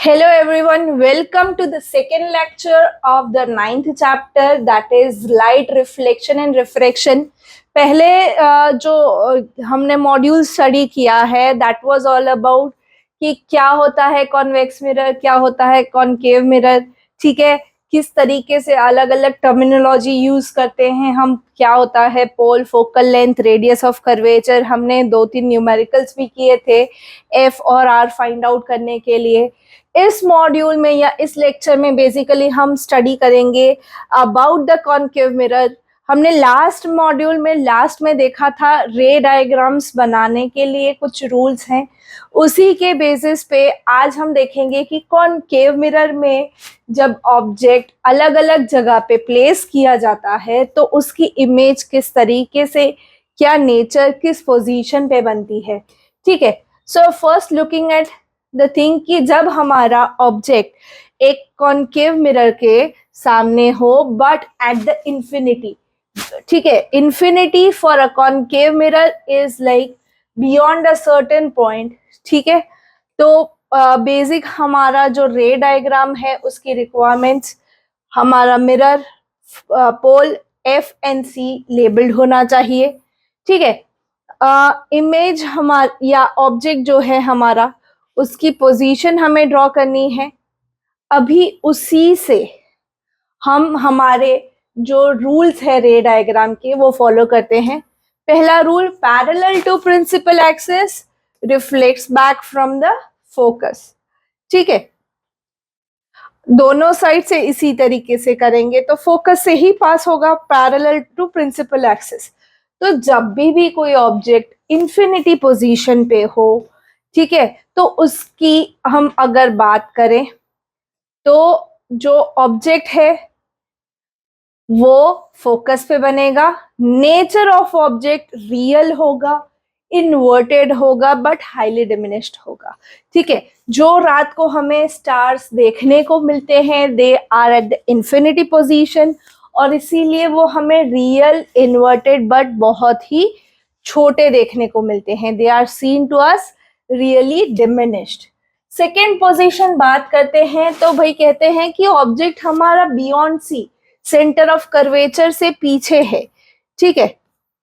Hello everyone, welcome to the second lecture of the ninth chapter, that is light reflection and refraction. पहले जो हमने module study किया है that was all about कि क्या होता है कॉन्वेक्स मिरर, क्या होता है कॉनकेव मिरर, ठीक है, किस तरीके से अलग अलग टर्मिनोलॉजी यूज करते हैं हम, क्या होता है pole, focal length, radius of curvature. हमने 2-3 न्यूमेरिकल्स भी किए थे एफ और आर फाइंड आउट करने के लिए. इस मॉड्यूल में या इस लेक्चर में बेसिकली हम स्टडी करेंगे अबाउट द कॉनकेव मिरर. हमने लास्ट मॉड्यूल में लास्ट में देखा था रे डायग्राम्स बनाने के लिए कुछ रूल्स हैं. उसी के बेसिस पे आज हम देखेंगे कि कॉनकेव मिरर में जब ऑब्जेक्ट अलग अलग जगह पे प्लेस किया जाता है तो उसकी इमेज किस तरीके से, क्या नेचर, किस पोजीशन पे बनती है. ठीक है, so first looking at the thing कि जब हमारा ऑब्जेक्ट एक कॉनकेव मिरर के सामने हो बट एट द इंफिनिटी, ठीक है, infinity for a concave mirror is like beyond a certain point. ठीक है, तो बेसिक हमारा जो रे डायग्राम है उसकी रिक्वायरमेंट्स, हमारा mirror pole F and C labelled होना चाहिए. ठीक है, इमेज हमारा या ऑब्जेक्ट जो है हमारा उसकी पोजीशन हमें ड्रॉ करनी है. अभी उसी से हम हमारे जो रूल्स है रे डायग्राम के वो फॉलो करते हैं. पहला rule, parallel to principal axis reflects back from the focus. ठीक है, दोनों साइड से इसी तरीके से करेंगे तो फोकस से ही पास होगा पैरेलल टू प्रिंसिपल एक्सिस. तो जब भी कोई ऑब्जेक्ट इंफिनिटी पोजीशन पे हो, ठीक है, तो उसकी हम अगर बात करें तो जो ऑब्जेक्ट है वो फोकस पे बनेगा. नेचर ऑफ ऑब्जेक्ट रियल होगा, इन्वर्टेड होगा बट हाईली डिमिनिश्ड होगा. ठीक है, जो रात को हमें स्टार्स देखने को मिलते हैं they are at the infinity position और इसीलिए वो हमें रियल, इन्वर्टेड बट बहुत ही छोटे देखने को मिलते हैं. They are seen to us really diminished. Second position बात करते हैं तो भाई कहते हैं कि ऑब्जेक्ट हमारा beyond C, centre of curvature से पीछे है. ठीक है,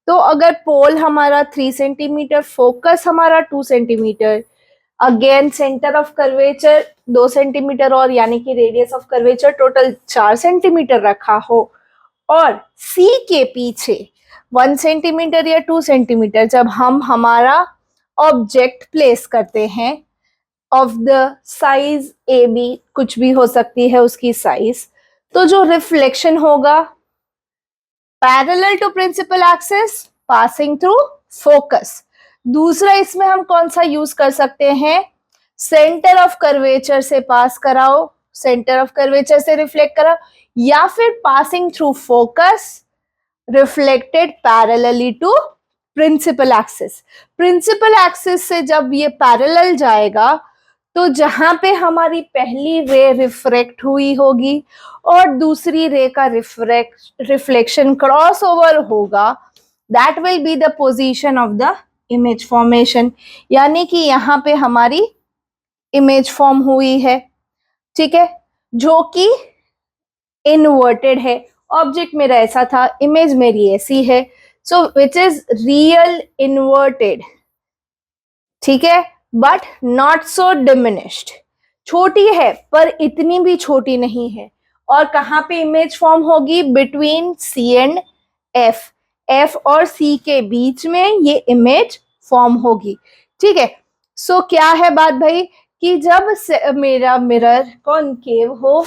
तो अगर पोल हमारा 3 सेंटीमीटर, फोकस हमारा 2 centimetre, again centre of curvature 2 centimetre और यानी कि radius of curvature total 4 centimetre रखा हो और सी के पीछे 1 सेंटीमीटर या 2 सेंटीमीटर जब हम हमारा ऑब्जेक्ट प्लेस करते हैं of the size A B, कुछ भी हो सकती है उसकी साइज, तो जो रिफ्लेक्शन होगा parallel to principal axis passing through focus. दूसरा इसमें हम कौन सा यूज कर सकते हैं, सेंटर ऑफ कर्वेचर से पास कराओ, सेंटर ऑफ कर्वेचर से रिफ्लेक्ट कराओ, या फिर passing through focus reflected parallelly to principal axis. Principal axis से जब ये पैरेलल जाएगा तो जहां पे हमारी पहली रे रिफ्रेक्ट हुई होगी और दूसरी रे का रिफ्लेक्शन क्रॉस ओवर होगा, that will be the position of the image formation. यानी कि यहाँ पे हमारी इमेज फॉर्म हुई है. ठीक है, जो कि इनवर्टेड है. ऑब्जेक्ट मेरा ऐसा था, इमेज मेरी ऐसी है, सो विच इज रियल इनवर्टेड. ठीक है, बट नॉट सो डिमिनिश्ड. छोटी है पर इतनी भी छोटी नहीं है. और कहाँ पे इमेज फॉर्म होगी, between C and F, F और सी के बीच में ये इमेज फॉर्म होगी. ठीक है, सो क्या है बात भाई कि जब मेरा मिरर कॉनकेव हो,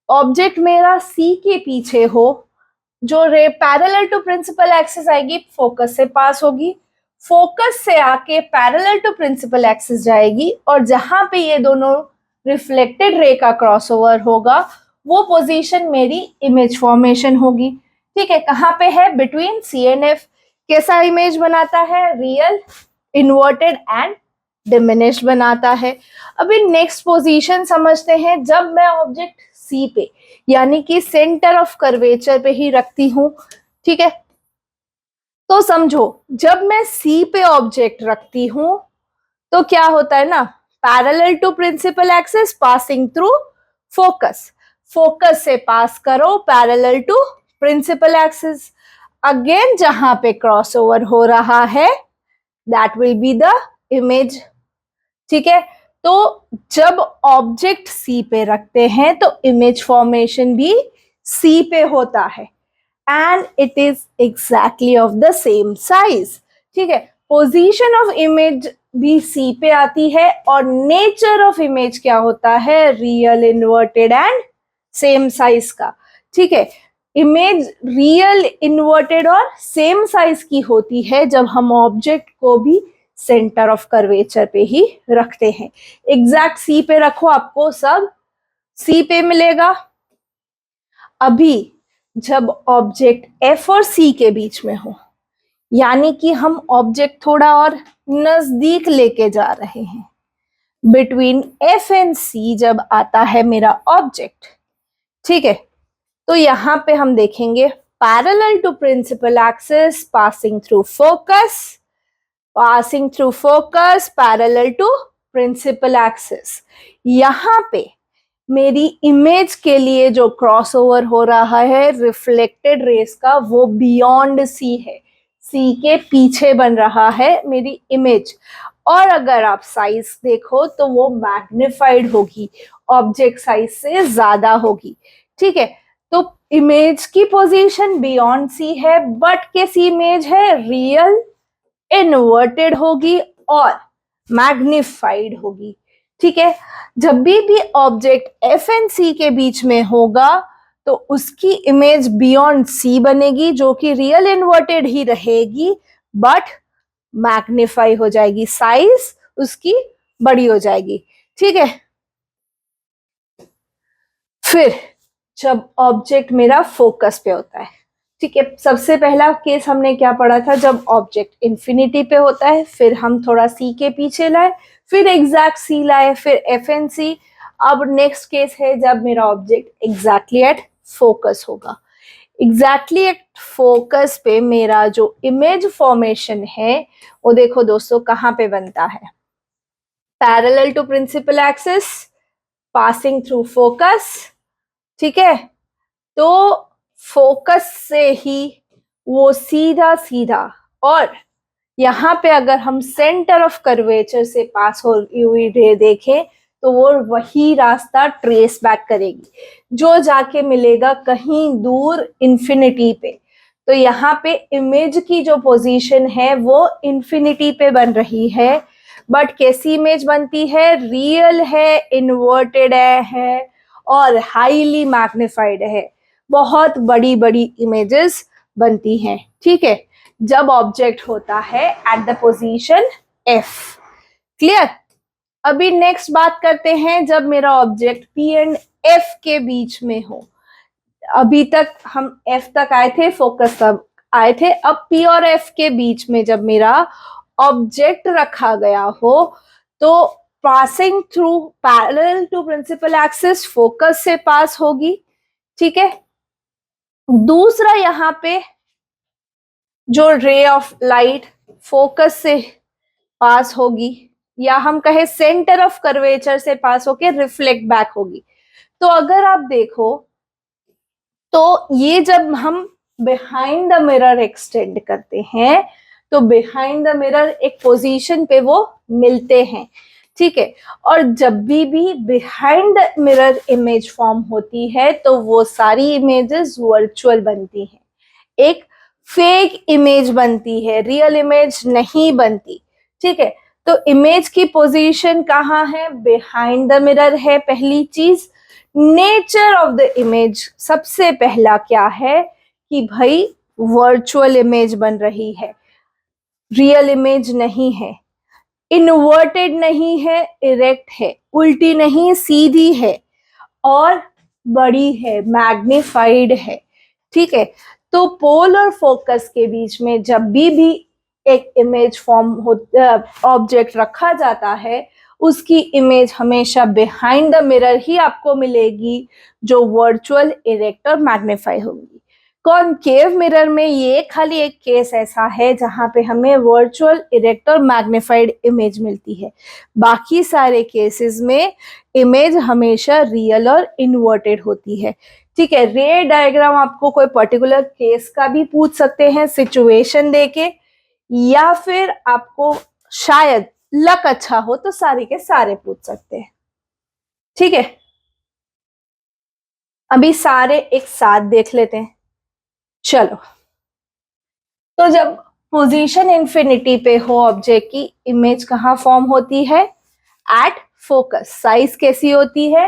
ऑब्जेक्ट मेरा सी के पीछे हो, जो ray parallel to principal axis आएगी फोकस से पास होगी, फोकस से आके पैरेलल टू प्रिंसिपल एक्सिस जाएगी और जहां पे ये दोनों रिफ्लेक्टेड रे का क्रॉसओवर होगा वो पोजीशन मेरी इमेज फॉर्मेशन होगी. ठीक है, कहाँ पे है, बिटवीन सी एंड एफ. कैसा इमेज बनाता है, रियल, इन्वर्टेड एंड डिमिनिश्ड बनाता है. अभी नेक्स्ट पोजीशन समझते हैं. जब मैं ऑब्जेक्ट सी पे यानी कि सेंटर ऑफ कर्वेचर पे ही रखती हूं, ठीक है, तो समझो जब मैं सी पे ऑब्जेक्ट रखती हूं तो क्या होता है ना, parallel to principal axis passing through focus, focus से पास करो parallel to principal axis. Again जहां पे क्रॉसओवर हो रहा है that will be the image. ठीक है, तो जब ऑब्जेक्ट सी पे रखते हैं तो इमेज फॉर्मेशन भी सी पे होता है and it is exactly of the same size. ठीक है, पोजीशन ऑफ इमेज भी सी पे आती है और नेचर ऑफ इमेज क्या होता है, real, inverted and same size का। ठीक है, इमेज रियल, इन्वर्टेड और सेम साइज की होती है जब हम ऑब्जेक्ट को भी सेंटर ऑफ कर्वेचर पे ही रखते हैं। एग्जैक्ट सी पे रखो, आपको सब सी पे मिलेगा। अभी जब ऑब्जेक्ट एफ और सी के बीच में हो, यानी कि हम ऑब्जेक्ट थोड़ा और नजदीक लेके जा रहे हैं, बिटवीन एफ एंड सी जब आता है मेरा ऑब्जेक्ट, ठीक है, तो यहां पे हम देखेंगे parallel to principal axis passing through focus, passing through focus parallel to principal axis. यहां पे मेरी इमेज के लिए जो क्रॉसओवर हो रहा है रिफ्लेक्टेड रेस का, वो बियॉन्ड सी है, सी के पीछे बन रहा है मेरी इमेज। और अगर आप साइज देखो तो वो मैग्निफाइड होगी, ऑब्जेक्ट साइज से ज्यादा होगी। ठीक है, तो इमेज की पोजीशन बियॉन्ड सी है, बट कैसी इमेज है, रियल, इन्वर्टेड होगी और मैग्निफाइड होगी। ठीक है, जब भी ऑब्जेक्ट एफ एंड सी के बीच में होगा तो उसकी इमेज बियॉन्ड सी बनेगी, जो कि रियल इन्वर्टेड ही रहेगी बट मैग्निफाई हो जाएगी, साइज उसकी बड़ी हो जाएगी। ठीक है, फिर जब ऑब्जेक्ट मेरा फोकस पे होता है, ठीक है, सबसे पहला केस हमने क्या पढ़ा था, जब ऑब्जेक्ट इंफिनिटी पे होता है, फिर हम थोड़ा सी के पीछे लाए, फिर एग्जैक्ट सी लाए, फिर एफ एंड सी। अब नेक्स्ट केस है जब मेरा ऑब्जेक्ट एग्जैक्टली एट फोकस होगा। एग्जैक्टली एट फोकस पे मेरा जो इमेज फॉर्मेशन है वो देखो दोस्तों कहाँ पे बनता है, parallel to principal axis passing through focus. ठीक है, तो फोकस से ही वो सीधा सीधा, और यहाँ पे अगर हम सेंटर ऑफ कर्वेचर से पास होती हुई रे देखें तो वो वही रास्ता ट्रेस बैक करेगी, जो जाके मिलेगा कहीं दूर इंफिनिटी पे। तो यहाँ पे इमेज की जो पोजीशन है वो इंफिनिटी पे बन रही है, बट कैसी इमेज बनती है, रियल है, इन्वर्टेड है और हाईली मैग्निफाइड है, बहुत बड़ी बड़ी इमेजेस बनती हैं। ठीक है, जब ऑब्जेक्ट होता है at the position F. Clear? अभी नेक्स्ट बात करते हैं जब मेरा ऑब्जेक्ट पी एंड एफ के बीच में हो। अभी तक हम एफ तक आए थे, फोकस तक आए थे, अब पी और एफ के बीच में जब मेरा ऑब्जेक्ट रखा गया हो तो passing through parallel to principal axis focus से पास होगी। ठीक है, दूसरा यहाँ पे जो रे ऑफ लाइट फोकस से पास होगी, या हम कहे सेंटर ऑफ कर्वेचर से पास होके रिफ्लेक्ट बैक होगी। तो अगर आप देखो तो ये जब हम बिहाइंड द मिरर एक्सटेंड करते हैं तो बिहाइंड द मिरर एक पोजीशन पे वो मिलते हैं। ठीक है, और जब भी behind the mirror image form होती है तो वो सारी इमेजेस वर्चुअल बनती हैं, एक फेक इमेज बनती है, रियल इमेज नहीं बनती। ठीक है, तो इमेज की पोजीशन कहाँ है, बिहाइंड द मिरर है पहली चीज। नेचर ऑफ द इमेज सबसे पहला क्या है कि भाई वर्चुअल इमेज बन रही है, रियल इमेज नहीं है, इन्वर्टेड नहीं है, इरेक्ट है, उल्टी नहीं सीधी है और बड़ी है, मैग्निफाइड है। ठीक है, तो पोल और फोकस के बीच में जब भी एक इमेज फॉर्म ऑब्जेक्ट रखा जाता है उसकी इमेज हमेशा बिहाइंड द मिरर ही आपको मिलेगी, जो वर्चुअल, इरेक्ट और मैग्नीफाई होगी। कॉनकेव मिरर में ये खाली एक केस ऐसा है जहां पे हमें वर्चुअल, इरेक्ट और मैग्निफाइड इमेज मिलती है। बाकी सारे केसेस में इमेज हमेशा रियल और इन्वर्टेड होती है। ठीक है, रे डायग्राम आपको कोई पर्टिकुलर केस का भी पूछ सकते हैं सिचुएशन देके, या फिर आपको शायद लक अच्छा हो तो सारे के सारे पूछ सकते हैं। ठीक है, अभी सारे एक साथ देख लेते हैं। चलो, तो जब पोजीशन इंफिनिटी पे हो ऑब्जेक्ट की, इमेज कहाँ फॉर्म होती है? At focus. साइज कैसी होती है?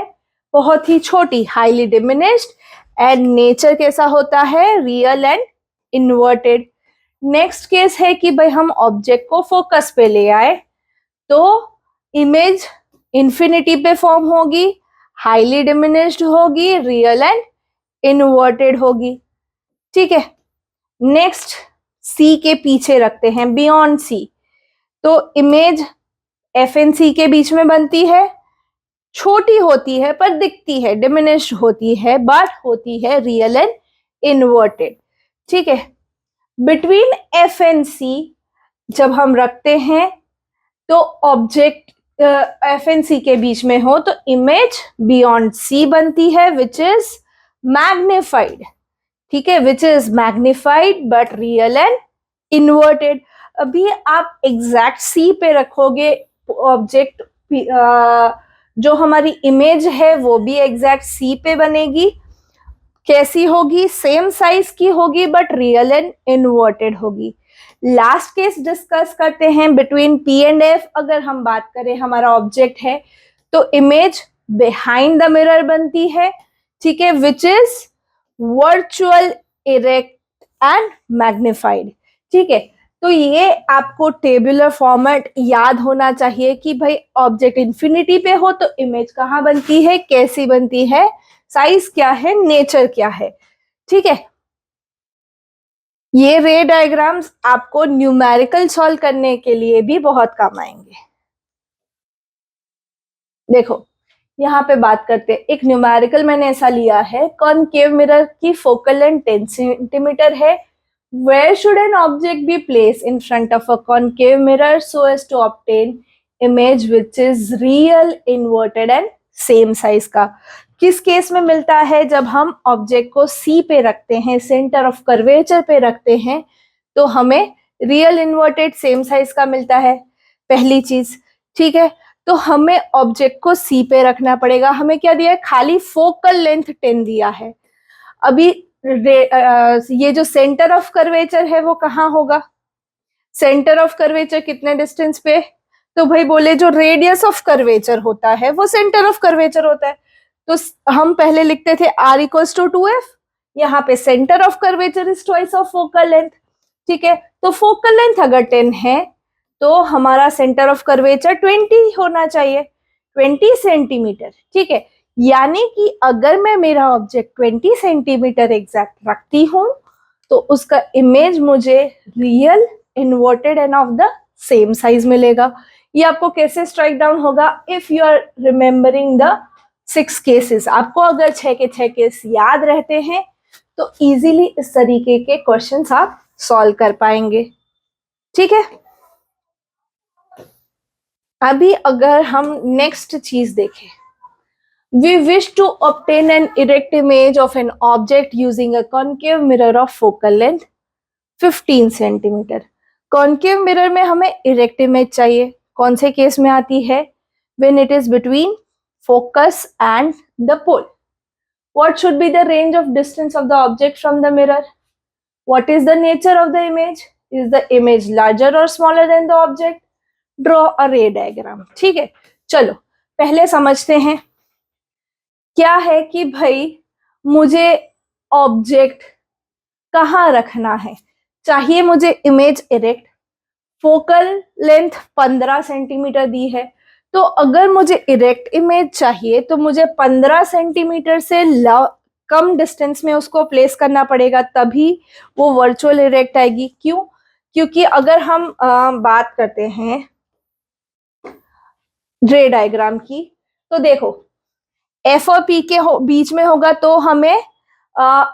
बहुत ही छोटी, हाईली डिमिनिश्ड, एंड नेचर कैसा होता है? Real and inverted. Next case है कि भाई हम ऑब्जेक्ट को फोकस पे ले आए, तो इमेज इंफिनिटी पे फॉर्म होगी, हाईली डिमिनिश्ड होगी, रियल एंड इन्वर्टेड होगी। ठीक है, नेक्स्ट सी के पीछे रखते हैं, बियॉन्ड सी। तो इमेज एफ एंड सी के बीच में बनती है, छोटी होती है पर दिखती है, डिमिनिश्ड होती है बट होती है रियल एंड इन्वर्टेड। ठीक है, बिटवीन एफ एंड सी जब हम रखते हैं तो ऑब्जेक्ट एफ एंड सी के बीच में हो तो इमेज बियॉन्ड सी बनती है, विच इज मैग्निफाइड। ठीक है, which is magnified but real and inverted. अभी आप एग्जैक्ट सी पे रखोगे ऑब्जेक्ट, जो हमारी इमेज है वो भी एग्जैक्ट सी पे बनेगी। कैसी होगी? सेम साइज की होगी बट रियल एंड इन्वर्टेड होगी। लास्ट केस डिस्कस करते हैं बिटवीन पी एंड एफ। अगर हम बात करें, हमारा ऑब्जेक्ट है तो इमेज बिहाइंड द मिरर बनती है। ठीक है, which is virtual, erect and magnified. ठीक है, तो ये आपको टेबुलर फॉर्मेट याद होना चाहिए कि भाई ऑब्जेक्ट इंफिनिटी पे हो तो इमेज कहाँ बनती है, कैसी बनती है, साइज क्या है, नेचर क्या है। ठीक है, ये रे डायग्राम्स आपको न्यूमेरिकल सॉल्व करने के लिए भी बहुत काम आएंगे। देखो, यहाँ पे बात करते हैं, एक न्यूमेरिकल मैंने ऐसा लिया है, कॉनकेव मिरर की फोकल लेंथ 10 सेंटीमीटर है। Where should an object be placed in front of a concave mirror so as to obtain image which is real, inverted and same size का? किस केस में मिलता है? जब हम ऑब्जेक्ट को सी पे रखते हैं, सेंटर ऑफ कर्वेचर पे रखते हैं, तो हमें रियल, इन्वर्टेड, सेम साइज का मिलता है, पहली चीज। ठीक है, तो हमें ऑब्जेक्ट को सी पे रखना पड़ेगा। हमें क्या दिया है? खाली फोकल लेंथ 10 दिया है। अभी ये जो सेंटर ऑफ कर्वेचर है वो कहाँ होगा? सेंटर ऑफ कर्वेचर कितने डिस्टेंस पे? तो भाई बोले जो रेडियस ऑफ कर्वेचर होता है वो सेंटर ऑफ कर्वेचर होता है। तो हम पहले लिखते थे r इक्वल्स टू 2f, यहाँ पे centre of curvature is twice of focal length. ठीक है, तो फोकल लेंथ अगर 10 है तो हमारा सेंटर ऑफ कर्वेचर 20 होना चाहिए, 20 सेंटीमीटर। ठीक है, यानी कि अगर मैं मेरा ऑब्जेक्ट 20 सेंटीमीटर एग्जैक्ट रखती हूं तो उसका इमेज मुझे real, inverted and of the same size मिलेगा। ये आपको कैसे स्ट्राइक डाउन होगा? If you are remembering the 6 cases, आपको अगर 6 के 6 केस याद रहते हैं तो इजीली इस तरीके के क्वेश्चंस आप सॉल्व कर पाएंगे। ठीक है, अभी अगर हम नेक्स्ट चीज देखें, we wish to obtain an erect image of an object using a concave mirror of focal length 15 centimetre. Concave mirror में हमें इरेक्ट इमेज चाहिए। कौन से केस में आती है? when it is between focus and the pole. What should be the range of distance of the object from the mirror? What is the nature of the image? Is the image larger or smaller than the object? Draw a ray diagram. ठीक है, चलो पहले समझते हैं क्या है कि भाई मुझे ऑब्जेक्ट कहाँ रखना है। चाहिए मुझे image erect, focal length 15 centimetre दी है, तो अगर मुझे इरेक्ट इमेज चाहिए तो मुझे 15 सेंटीमीटर से कम डिस्टेंस में उसको प्लेस करना पड़ेगा, तभी वो वर्चुअल इरेक्ट आएगी। क्यों? क्योंकि अगर हम बात करते हैं रे डायग्राम की, तो देखो एफ और पी के बीच में होगा तो हमें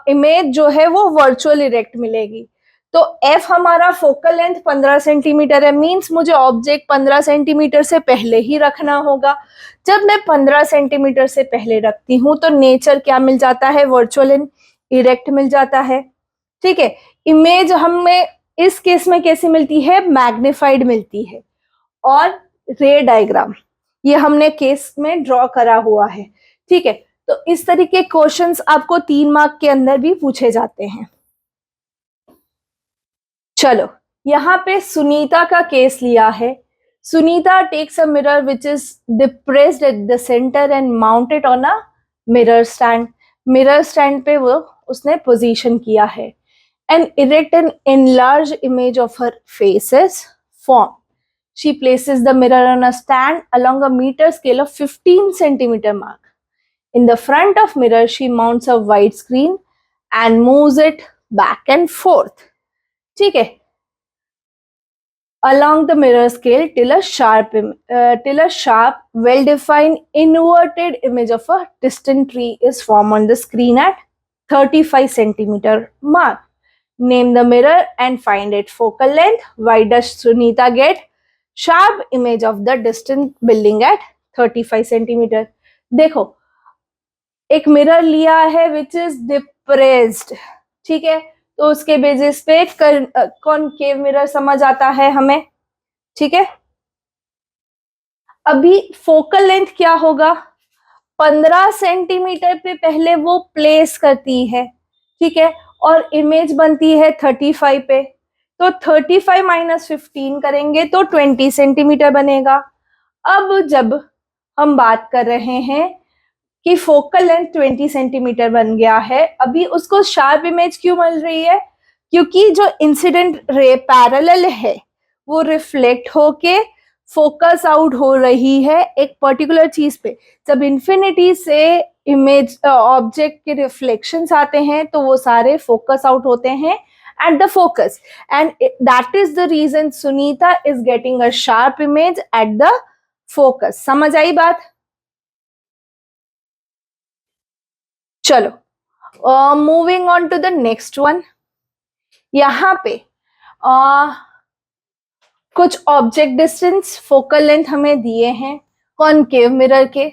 इमेज जो है वो वर्चुअल इरेक्ट मिलेगी। तो f हमारा फोकल लेंथ 15 सेंटीमीटर है, मींस मुझे ऑब्जेक्ट 15 सेंटीमीटर से पहले ही रखना होगा। जब मैं 15 सेंटीमीटर से पहले रखती हूँ तो नेचर क्या मिल जाता है, वर्चुअल इरेक्ट मिल जाता है। ठीक है, इमेज हमें इस केस में कैसी मिलती है, मैग्निफाइड मिलती है। और रे डायग्राम ये हमने केस में ड्रॉ करा हुआ है। ठीक है, तो इस तरीके क्वेश्चंस आपको 3 मार्क के अंदर भी पूछे जाते हैं। चलो, यहाँ पे सुनीता का केस लिया है। Sunita takes a mirror which is depressed at the center and mounted on a mirror stand. Mirror stand पे वो उसने पोजीशन किया है। And erect an enlarged image of her face is formed. She places the mirror on a stand along a meter scale of 15 centimeter mark. In the front of mirror, she mounts a wide screen and moves it back and forth. ठीक है, along the mirror scale till a sharp, well-defined inverted image of a distant tree is formed on the screen at 35 centimeter mark. Name the mirror and find its focal length. Why does Sunita get sharp image of the distant building at 35 centimeter? देखो, एक mirror लिया है विच is depressed, ठीक है, तो उसके basis पे concave mirror समझ आता है हमें। ठीक है, अभी फोकल लेंथ क्या होगा, 15 सेंटीमीटर पे पहले वो प्लेस करती है। ठीक है, और इमेज बनती है 35 पे, तो 35 माइनस 15 करेंगे तो 20 सेंटीमीटर बनेगा। अब जब हम बात कर रहे हैं कि फोकल लेंथ 20 सेंटीमीटर बन गया है, अभी उसको शार्प इमेज क्यों मिल रही है, क्योंकि जो इंसिडेंट रे पैरेलल है वो रिफ्लेक्ट होके फोकस आउट हो रही है एक पर्टिकुलर चीज पे। जब इंफिनिटी से इमेज ऑब्जेक्ट के रिफ्लेक्शंस आते हैं तो वो सारे फोकस आउट होते हैं at the focus, and that is the reason Sunita is getting a sharp image at the focus. समझ आई बात? चलो, moving on to the next one. यहाँ पे कुछ ऑब्जेक्ट डिस्टेंस, फोकल लेंथ हमें दिए हैं कॉनकेव मिरर के,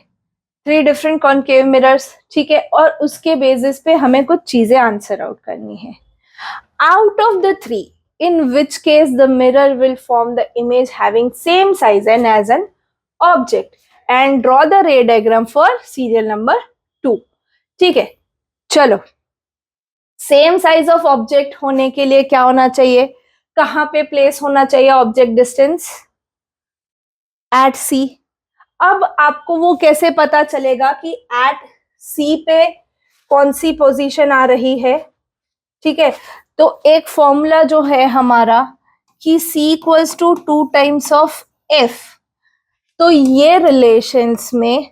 3 डिफरेंट कॉनकेव मिरर्स। ठीक है, और उसके बेसिस पे हमें कुछ चीजें आंसर आउट करनी है। Out of the 3, in which case the mirror will form the image having same size and as an object, and draw the ray diagram for serial number 2. ठीक है, चलो, सेम साइज ऑफ ऑब्जेक्ट होने के लिए क्या होना चाहिए, कहां पे प्लेस होना चाहिए ऑब्जेक्ट डिस्टेंस, एट सी। अब आपको वो कैसे पता चलेगा कि एट सी पे कौन सी पोजीशन आ रही है। ठीक है, तो एक फॉर्मूला जो है हमारा कि C equals to 2 times of F, तो ये रिलेशंस में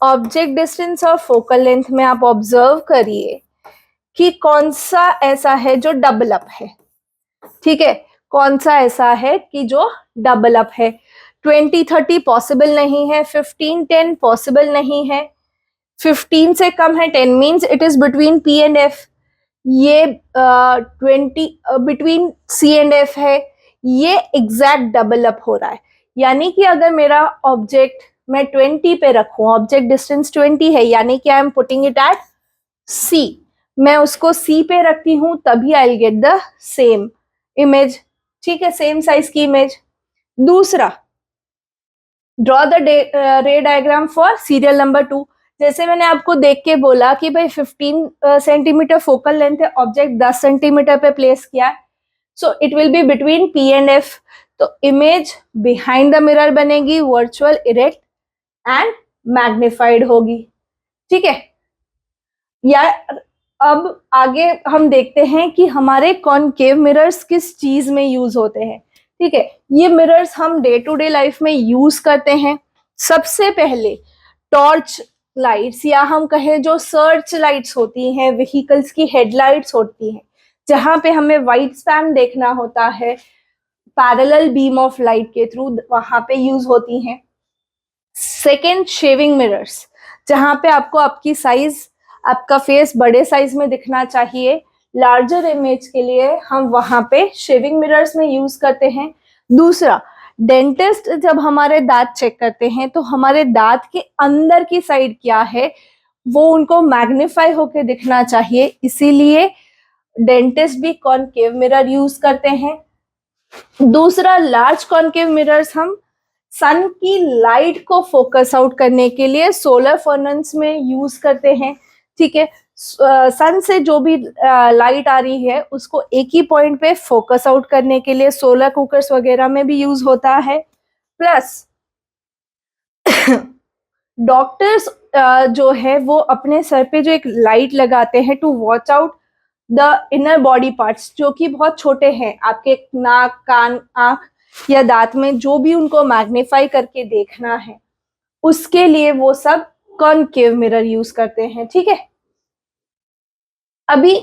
ऑब्जेक्ट डिस्टेंस और फोकल लेंथ में आप ऑब्जर्व करिए कि कौन सा ऐसा है जो डबल अप है। ठीक है, कौन सा ऐसा है कि जो डबल अप है। 20-30 पॉसिबल नहीं है, 15-10 पॉसिबल नहीं है, 15 से कम है 10 means it is between P and F। ये 20 बिटवीन C एंड F है, ये एग्जैक्ट डबल अप हो रहा है। यानी कि अगर मेरा ऑब्जेक्ट मैं 20 पे रखूं, ऑब्जेक्ट डिस्टेंस 20 है, यानी कि I am putting it at C, मैं उसको C पे रखती हूं तभी I will get the same image. ठीक है, सेम साइज की इमेज। दूसरा, ड्रॉ द रे डायग्राम फॉर सीरियल नंबर 2। जैसे मैंने आपको देख के बोला कि भाई 15 सेंटीमीटर फोकल लेंथ है, ऑब्जेक्ट 10 सेंटीमीटर पे प्लेस किया है, so it will be between P and F। तो इमेज बिहाइंड द मिरर बनेगी, वर्चुअल इरेक्ट एंड मैग्निफाइड होगी। ठीक है, या अब आगे हम देखते हैं कि हमारे कॉनकेव मिरर्स किस चीज में यूज होते हैं। ठीक है, ये मिरर्स हम डे टू डे लाइफ में यूज करते हैं। सबसे पहले टॉर्च लाइट्स, या हम कहें जो सर्च लाइट्स होती हैं, व्हीकल्स की हेडलाइट्स होती हैं, जहां पे हमें वाइड स्पैन देखना होता है पैरेलल बीम ऑफ लाइट के थ्रू, वहां पे यूज होती हैं। सेकेंड, शेविंग मिरर्स, जहां पे आपको आपकी साइज आपका फेस बड़े साइज में दिखना चाहिए, लार्जर इमेज के लिए हम वहां पे शेविंग मिरर्स में यूज करते हैं। दूसरा, डेंटिस्ट जब हमारे दांत चेक करते हैं तो हमारे दांत के अंदर की साइड क्या है वो उनको मैग्नीफाई होके दिखना चाहिए, इसीलिए डेंटिस्ट भी कॉनकेव मिरर यूज करते हैं। दूसरा, लार्ज कॉनकेव मिरर्स हम सन की लाइट को फोकस आउट करने के लिए सोलर फर्नेस में यूज करते हैं। ठीक है, सन से जो भी लाइट आ रही है उसको एक ही पॉइंट पे फोकस आउट करने के लिए सोलर कुकर्स वगैरह में भी यूज होता है। प्लस डॉक्टर्स जो है वो अपने सर पे जो एक लाइट लगाते हैं to watch out the inner body parts, जो कि बहुत छोटे हैं, आपके नाक, कान, आंख या दांत में जो भी उनको मैग्नीफाई करके देखना है, उसके लिए वो सब कॉनकेव मिरर यूज करते हैं। ठीक है, अभी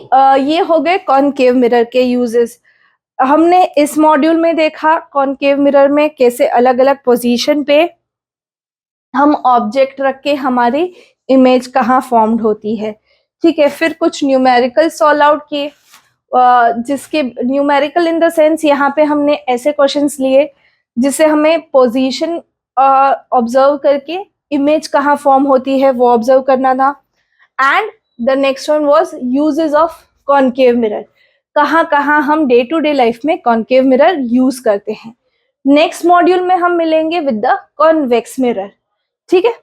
ये हो गए कॉनकेव मिरर के यूजेस। हमने इस मॉड्यूल में देखा कॉनकेव मिरर में कैसे अलग अलग पोजीशन पे हम ऑब्जेक्ट रख के हमारी इमेज कहाँ फॉर्म्ड होती है। ठीक है, फिर कुछ न्यूमेरिकल सॉल्व आउट किए, जिसके न्यूमेरिकल इन द सेंस यहाँ पे हमने ऐसे क्वेश्चंस लिए जिससे हमें पोजीशन ऑब्जर्व करके इमेज कहाँ फॉर्म होती है वो ऑब्जर्व करना था। And the next one was uses of concave mirror, कहाँ कहाँ हम डे टू डे लाइफ में कॉनकेव मिरर यूज करते हैं। नेक्स्ट मॉड्यूल में हम मिलेंगे विद द कॉन्वेक्स मिरर। ठीक है।